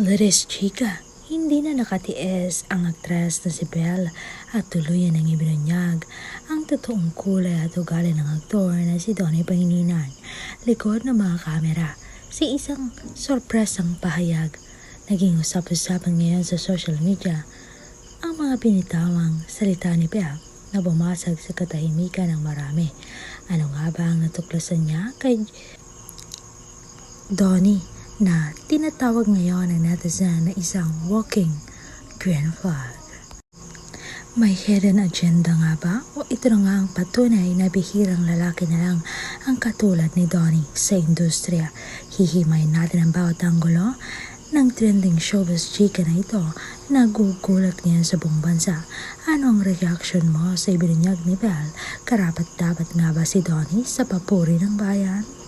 Alaris chika, hindi na nakatiis ang aktres na si Belle at tuluyan ng ibinunyag ang totoong kulay at ugali ng aktor na si Donnie Pangilinan. Likod ng mga kamera, si isang sorpresang pahayag. Naging usap-usapan ngayon sa social media ang mga binitawang salita ni Belle na bumasag sa katahimikan ng marami. Ano nga ba ang natuklasan niya kay Donnie na tinatawag ngayon ng netizen na isang walking green flag? May hidden agenda nga ba? O ito na nga ang patunay na bihirang lalaki na lang ang katulad ni Donnie sa industriya? Hihimayin natin ang bawat anggulo ng trending showbiz chika na ito. Nagugulat ngayon sa buong bansa. Ano ang reaction mo sa ibinunyag ni Belle? Karapat dapat nga ba si Donnie sa papuri ng bayan?